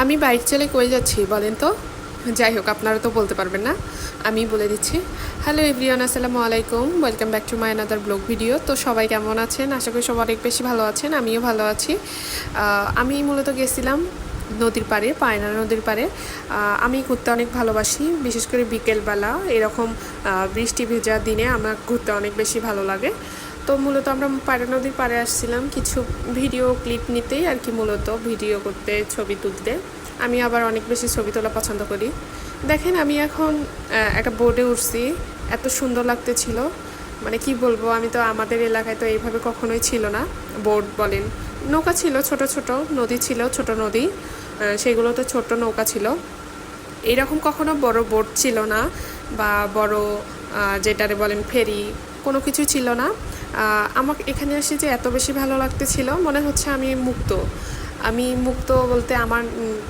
আমি বাইক চালিয়ে কই যাচ্ছি বলেন তো? যাই হোক, আপনারা তো বলতে পারবেন না, আমি বলে দিচ্ছি। হ্যালো এভরিওয়ান, আসসালামু আলাইকুম, welcome back to my another blog video. তো সবাই কেমন আছেন? আশা করি সবাই অনেক বেশি ভালো আছেন, আমিও ভালো আছি। আমি মূলত গেছিলাম নদীর পাড়ে, পায়না নদীর পাড়ে। আমি ঘুরতে অনেক ভালোবাসি, বিশেষ করে বিকেলবেলা এরকম বৃষ্টি ভেজা দিনে আমার ঘুরতে অনেক বেশি ভালো লাগে। তো মূলত আমরা পায়রা নদীর পাড়ে আসছিলাম কিছু ভিডিও ক্লিপ নিতেই আর কি, মূলত ভিডিও করতে, ছবি তুলতে। আমি আবার অনেক বেশি ছবি তোলা পছন্দ করি। দেখেন, আমি এখন একটা বোর্ডে উঠছি, এত সুন্দর লাগতেছিল, মানে কি বলবো, আমি তো আমাদের এলাকায় তো এইভাবে কখনোই ছিল না। বোর্ড বলেন, নৌকা ছিল, ছোট ছোট নদী ছিল, ছোট নদী, সেগুলোতে ছোট নৌকা ছিল। এইরকম কখনো বড় বোট ছিল না, বা বড় যেটারে বলেন ফেরি, কোনো কিছু ছিল না। আমাকে এখানে এসে যে এত বেশি ভালো লাগতেছিল, মনে হচ্ছে আমি মুক্ত বলতে আমার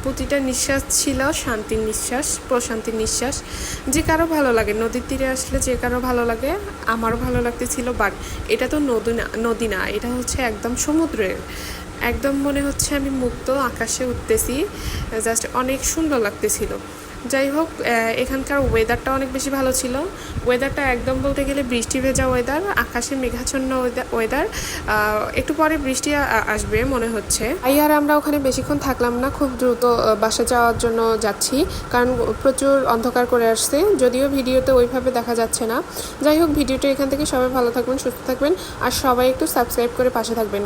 প্রতিটা নিঃশ্বাস ছিল শান্তির নিঃশ্বাস, প্রশান্তির নিঃশ্বাস। যে কারো ভালো লাগে নদীর তীরে আসলে, যে কারো ভালো লাগে, আমারও ভালো লাগতেছিল। বাট এটা তো নদী না, এটা হচ্ছে একদম সমুদ্রের। একদম মনে হচ্ছে আমি মুক্ত আকাশে উঠতেছি, জাস্ট অনেক সুন্দর লাগতেছিল। যাই হোক, এখানকার ওয়েদারটা অনেক বেশি ভালো ছিল। ওয়েদারটা একদম বলতে গেলে বৃষ্টি ভেজা ওয়েদার, আকাশে মেঘাচ্ছন্ন ওয়েদার। একটু পরে বৃষ্টি আসবে মনে হচ্ছে। আর আমরা ওখানে বেশিক্ষণ থাকলাম না, খুব দ্রুত বাসা যাওয়ার জন্য যাচ্ছি, কারণ প্রচুর অন্ধকার করে আসছে, যদিও ভিডিওতে ওইভাবে দেখা যাচ্ছে না। যাই হোক, ভিডিওটা এখান থেকে সবাই ভালো থাকবেন, সুস্থ থাকবেন, আর সবাই একটু সাবস্ক্রাইব করে পাশে থাকবেন।